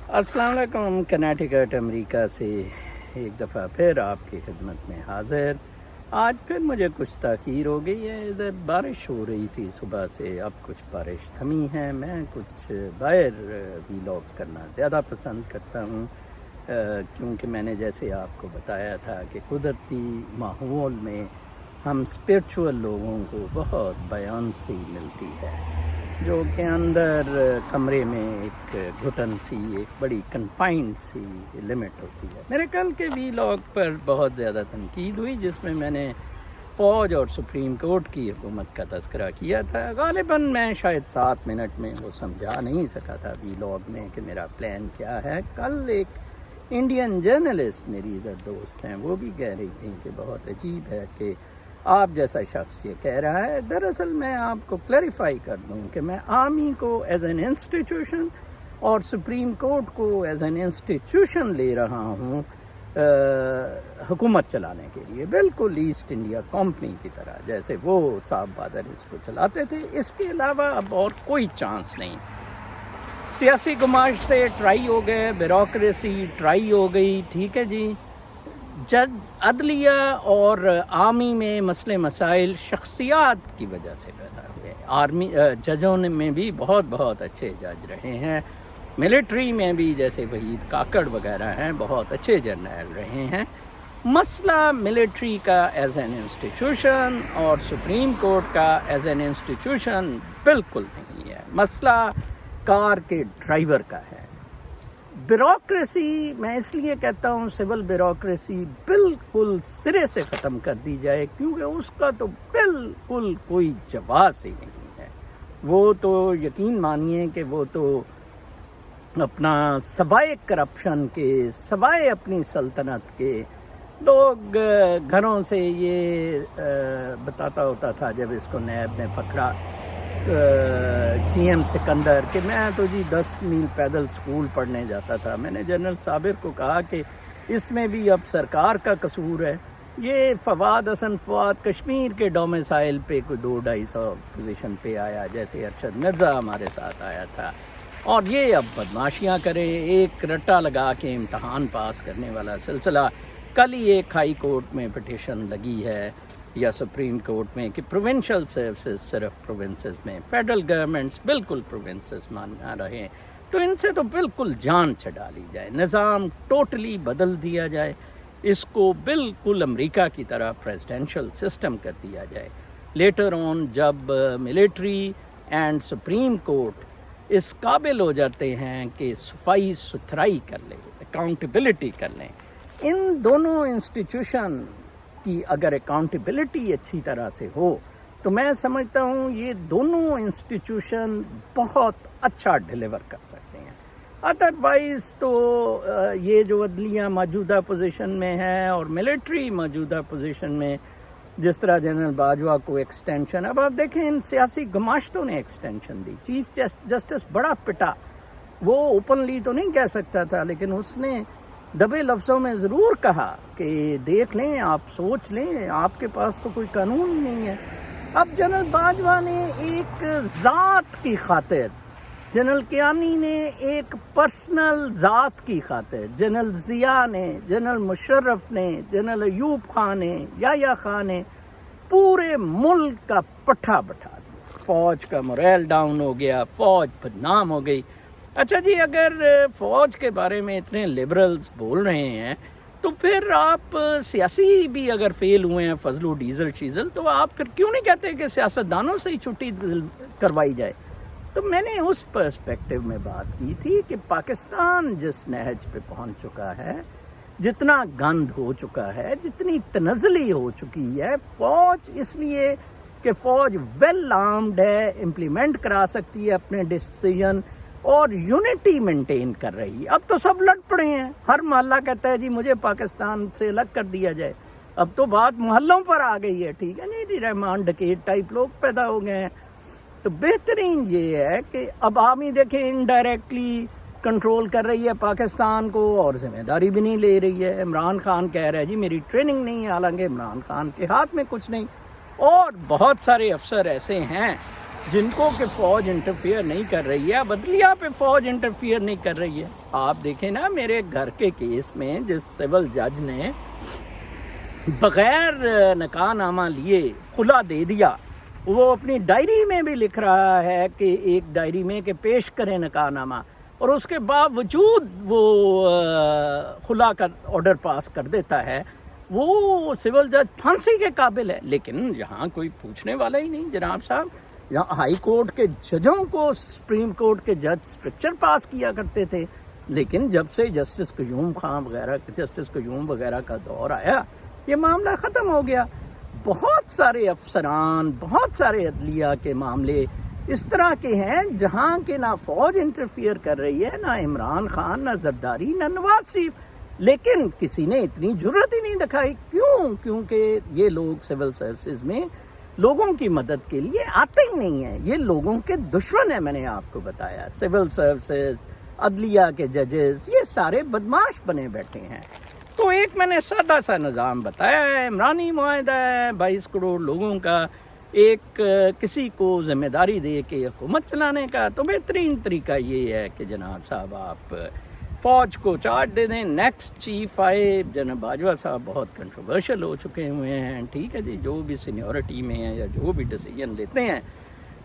السلام علیکم. کنیٹیکٹ امریکہ سے ایک دفعہ پھر آپ کی خدمت میں حاضر. آج پھر مجھے کچھ تاخیر ہو گئی ہے. ادھر بارش ہو رہی تھی صبح سے، اب کچھ بارش تھمی ہے. میں کچھ باہر ویلاگ کرنا زیادہ پسند کرتا ہوں، کیونکہ میں نے جیسے آپ کو بتایا تھا کہ قدرتی ماحول میں ہم اسپرچول لوگوں کو بہت بیانسی ملتی ہے، جو کہ اندر کمرے میں ایک گھٹن سی، ایک بڑی کنفائنڈ سی لمٹ ہوتی ہے. میرے کل کے ویلاگ پر بہت زیادہ تنقید ہوئی، جس میں میں نے فوج اور سپریم کورٹ کی حکومت کا تذکرہ کیا تھا. غالباً میں شاید 7 منٹ میں وہ سمجھا نہیں سکا تھا ویلاگ میں کہ میرا پلان کیا ہے. کل ایک انڈین جرنلسٹ میری ادھر دوست ہیں، وہ بھی کہہ رہی تھیں کہ بہت عجیب ہے کہ آپ جیسا شخص یہ کہہ رہا ہے. دراصل میں آپ کو کلیریفائی کر دوں کہ میں آرمی کو ایز این انسٹیٹیوشن اور سپریم کورٹ کو ایز این انسٹیٹیوشن لے رہا ہوں حکومت چلانے کے لیے، بالکل ایسٹ انڈیا کمپنی کی طرح جیسے وہ صاحب بہادر اس کو چلاتے تھے. اس کے علاوہ اب اور کوئی چانس نہیں. سیاسی گماشتے ٹرائی ہو گئے، بیوروکریسی ٹرائی ہو گئی، ٹھیک ہے جی. جج عدلیہ اور آرمی میں مسئلے مسائل شخصیات کی وجہ سے پیدا ہوئے. آرمی ججوں میں بھی بہت اچھے جج رہے ہیں. ملٹری میں بھی جیسے وحید کاکڑ وغیرہ ہیں بہت اچھے جرنیل رہے ہیں. مسئلہ ملٹری کا ایز این انسٹیٹیوشن اور سپریم کورٹ کا ایز این انسٹیٹیوشن بالکل نہیں ہے. مسئلہ کار کے ڈرائیور کا ہے. بیوروکریسی میں اس لیے کہتا ہوں سول بیوروکریسی بالکل سرے سے ختم کر دی جائے، کیونکہ اس کا تو بالکل کوئی جواز ہی نہیں ہے. وہ تو یقین مانیے کہ وہ تو اپنا سوائے کرپشن کے، سوائے اپنی سلطنت کے، لوگ گھروں سے یہ بتاتا ہوتا تھا جب اس کو نیب نے پکڑا جی ایم سکندر کہ میں تو جی 10 میل پیدل سکول پڑھنے جاتا تھا. میں نے جنرل صابر کو کہا کہ اس میں بھی اب سرکار کا قصور ہے. یہ فواد حسن فواد کشمیر کے ڈومیسائل پہ کوئی 200-250 پوزیشن پہ آیا، جیسے ارشد مرزا ہمارے ساتھ آیا تھا، اور یہ اب بدماشیاں کریں. ایک رٹا لگا کے امتحان پاس کرنے والا سلسلہ. کل ہی ایک ہائی کورٹ میں پٹیشن لگی ہے یا سپریم کورٹ میں کہ پروونشل سروسز صرف پروونسز میں، فیڈرل گورنمنٹس بالکل پروونسز ماننا رہے. تو ان سے تو بالکل جان چھڑا لی جائے، نظام ٹوٹلی بدل دیا جائے، اس کو بالکل امریکہ کی طرح پریزیڈنشل سسٹم کر دیا جائے. لیٹر آن جب ملٹری اینڈ سپریم کورٹ اس قابل ہو جاتے ہیں کہ صفائی ستھرائی کر لیں، اکاؤنٹیبلٹی کر لیں، ان دونوں انسٹیٹیوشن کی اگر اکاؤنٹیبلٹی اچھی طرح سے ہو تو میں سمجھتا ہوں یہ دونوں انسٹیٹیوشن بہت اچھا ڈیلیور کر سکتے ہیں. ادروائز تو یہ جو عدلیہ موجودہ پوزیشن میں ہے اور ملٹری موجودہ پوزیشن میں، جس طرح جنرل باجوہ کو ایکسٹینشن، اب آپ دیکھیں ان سیاسی گماشتوں نے ایکسٹینشن دی. چیف جسٹس بڑا پٹا، وہ اوپنلی تو نہیں کہہ سکتا تھا، لیکن اس نے دبے لفظوں میں ضرور کہا کہ دیکھ لیں، آپ سوچ لیں، آپ کے پاس تو کوئی قانون ہی نہیں ہے. اب جنرل باجوہ نے ایک ذات کی خاطر، جنرل کیانی نے ایک پرسنل ذات کی خاطر، جنرل ضیاء نے، جنرل مشرف نے، جنرل ایوب خان نے، یحییٰ خان نے پورے ملک کا پٹھا بٹھا دیا. فوج کا موریل ڈاؤن ہو گیا، فوج بدنام ہو گئی. اچھا جی، اگر فوج کے بارے میں اتنے لبرلز بول رہے ہیں تو پھر آپ سیاسی بھی اگر فیل ہوئے ہیں، فضل و ڈیزل شیزل، تو آپ پھر کیوں نہیں کہتے کہ سیاستدانوں سے ہی چھٹی کروائی جائے؟ تو میں نے اس پرسپیکٹو میں بات کی تھی کہ پاکستان جس نہج پہ پہنچ چکا ہے، جتنا گند ہو چکا ہے، جتنی تنزلی ہو چکی ہے، فوج اس لیے کہ فوج ویل آرمڈ ہے، امپلیمنٹ کرا سکتی ہے اپنے ڈیسیژن اور یونٹی مینٹین کر رہی ہے. اب تو سب لڑ پڑے ہیں، ہر محلہ کہتا ہے جی مجھے پاکستان سے الگ کر دیا جائے. اب تو بات محلوں پر آ گئی ہے، ٹھیک ہے جی، رحمان ڈکیت ٹائپ لوگ پیدا ہو گئے ہیں. تو بہترین یہ ہے کہ اب آرمی دیکھیں انڈائریکٹلی کنٹرول کر رہی ہے پاکستان کو اور ذمہ داری بھی نہیں لے رہی ہے. عمران خان کہہ رہا ہے جی میری ٹریننگ نہیں ہے، حالانکہ عمران خان کے ہاتھ میں کچھ نہیں. اور بہت سارے افسر ایسے ہیں جن کو کہ فوج انٹرفیئر نہیں کر رہی ہے، اب عدلیہ پہ فوج انٹرفیئر نہیں کر رہی ہے. آپ دیکھیں نا میرے گھر کے کیس میں جس سول جج نے بغیر نکاح نامہ لیے خلا دے دیا، وہ اپنی ڈائری میں بھی لکھ رہا ہے کہ ایک ڈائری میں کہ پیش کریں نکاح نامہ، اور اس کے باوجود وہ خلا کا آرڈر پاس کر دیتا ہے. وہ سول جج پھانسی کے قابل ہے. لیکن یہاں کوئی پوچھنے والا ہی نہیں جناب صاحب. یہاں ہائی کورٹ کے ججوں کو سپریم کورٹ کے جج اسٹرکچر پاس کیا کرتے تھے، لیکن جب سے جسٹس قیوم خان وغیرہ جسٹس قیوم وغیرہ کا دور آیا یہ معاملہ ختم ہو گیا. بہت سارے افسران، بہت سارے عدلیہ کے معاملے اس طرح کے ہیں جہاں کہ نہ فوج انٹرفیئر کر رہی ہے، نہ عمران خان، نہ زرداری، نہ نواز شریف، لیکن کسی نے اتنی جرت ہی نہیں دکھائی. کیوں؟ کیونکہ یہ لوگ سول سروسز میں لوگوں کی مدد کے لیے آتے ہی نہیں ہیں. یہ لوگوں کے دشمن ہیں. میں نے آپ کو بتایا سول سروسز، عدلیہ کے ججز، یہ سارے بدماش بنے بیٹھے ہیں. تو ایک میں نے سادہ سا نظام بتایا ہے، عمرانی معاہدہ ہے 22 کروڑ لوگوں کا، ایک کسی کو ذمہ داری دے کے حکومت چلانے کا. تو بہترین طریقہ یہ ہے کہ جناب صاحب آپ فوج کو چارج دے دیں. نیکسٹ چیف آئے جناب باجوہ صاحب بہت کنٹروورشل ہو چکے ہوئے ہیں، ٹھیک ہے جی، جو بھی سینیورٹی میں ہیں یا جو بھی ڈیسیجن لیتے ہیں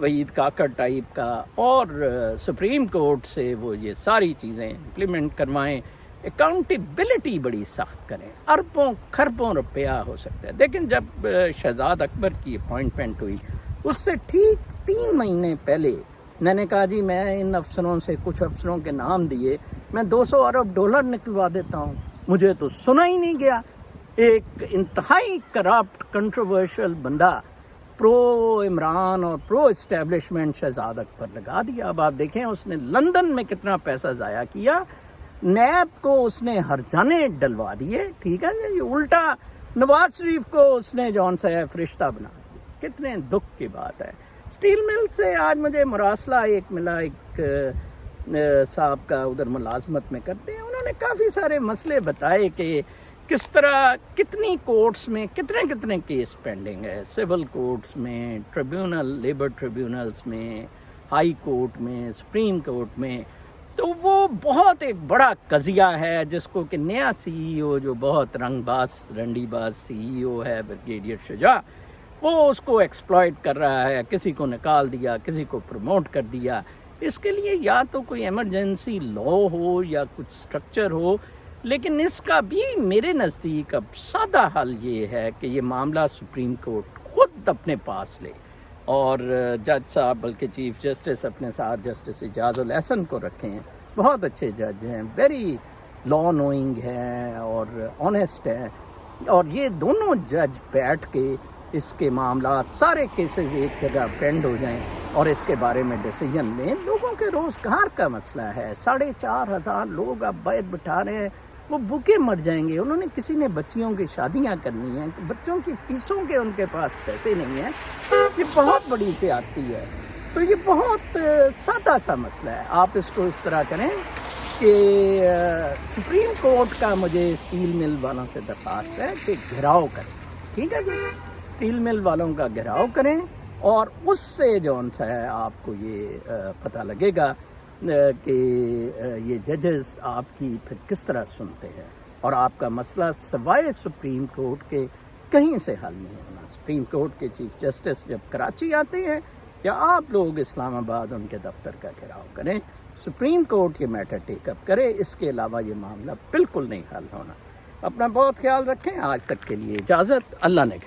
وحید کاکڑ ٹائپ کا، اور سپریم کورٹ سے وہ یہ ساری چیزیں امپلیمنٹ کروائیں. اکاؤنٹیبلٹی بڑی سخت کریں. اربوں خربوں روپیہ ہو سکتا ہے. لیکن جب شہزاد اکبر کی اپوائنٹمنٹ ہوئی اس سے ٹھیک 3 مہینے پہلے میں نے کہا جی میں ان افسروں سے کچھ افسروں کے نام دیے، میں $200 ارب نکلوا دیتا ہوں. مجھے تو سنا ہی نہیں گیا. ایک انتہائی کرپٹ کنٹروورشل بندہ پرو عمران اور پرو اسٹیبلشمنٹ شہزاد اکبر لگا دیا. اب آپ دیکھیں اس نے لندن میں کتنا پیسہ ضائع کیا، نیب کو اس نے ہرجانے ڈلوا دیے، ٹھیک ہے جی. الٹا نواز شریف کو اس نے جون سا فرشتہ بنا دیا. کتنے دکھ کی بات ہے. اسٹیل مل سے آج مجھے مراسلہ ایک ملا، ایک صاحب کا ادھر ملازمت میں کرتے ہیں. انہوں نے کافی سارے مسئلے بتائے کہ کس طرح کتنی کورٹس میں کتنے کیس پینڈنگ ہے، سول کورٹس میں، ٹریبیونل، لیبر ٹریبیونلز میں، ہائی کورٹ میں، سپریم کورٹ میں. تو وہ بہت ایک بڑا قضیہ ہے جس کو کہ نیا سی ای او جو بہت رنڈی باز سی ای او ہے بریگیڈیئر شجاع، وہ اس کو ایکسپلائٹ کر رہا ہے. کسی کو نکال دیا، کسی کو پروموٹ کر دیا. اس کے لیے یا تو کوئی ایمرجنسی لا ہو یا کچھ سٹرکچر ہو، لیکن اس کا بھی میرے نزدیک اب سادہ حل یہ ہے کہ یہ معاملہ سپریم کورٹ خود اپنے پاس لے، اور جج صاحب بلکہ چیف جسٹس اپنے ساتھ جسٹس اعجاز الاحسن کو رکھیں. بہت اچھے جج ہیں، ویری لا نوئنگ ہیں اور آنیسٹ ہیں. اور یہ دونوں جج بیٹھ کے اس کے معاملات سارے کیسز ایک جگہ پینڈ ہو جائیں اور اس کے بارے میں ڈیسیجن لیں. لوگوں کے روزگار کا مسئلہ ہے. 4,500 لوگ اب بیٹھ بٹھا رہے ہیں، وہ بھوکے مر جائیں گے. انہوں نے کسی نے بچیوں کی شادیاں کرنی ہیں، بچوں کی فیسوں کے ان کے پاس پیسے نہیں ہیں. یہ بہت بڑی زیادتی ہے. تو یہ بہت سادہ سا مسئلہ ہے. آپ اس کو اس طرح کریں کہ سپریم کورٹ کا مجھے اسٹیل مل والوں سے درخواست ہے کہ گھراؤ کریں، ٹھیک ہے جی، اسٹیل مل والوں کا گھراؤ کریں، اور اس سے جون سا ہے آپ کو یہ پتہ لگے گا کہ یہ ججز آپ کی پھر کس طرح سنتے ہیں، اور آپ کا مسئلہ سوائے سپریم کورٹ کے کہیں سے حل نہیں ہونا. سپریم کورٹ کے چیف جسٹس جب کراچی آتے ہیں یا آپ لوگ اسلام آباد ان کے دفتر کا گھیراؤ کریں، سپریم کورٹ یہ میٹر ٹیک اپ کرے. اس کے علاوہ یہ معاملہ بالکل نہیں حل ہونا. اپنا بہت خیال رکھیں. آج تک کے لیے اجازت. اللہ نے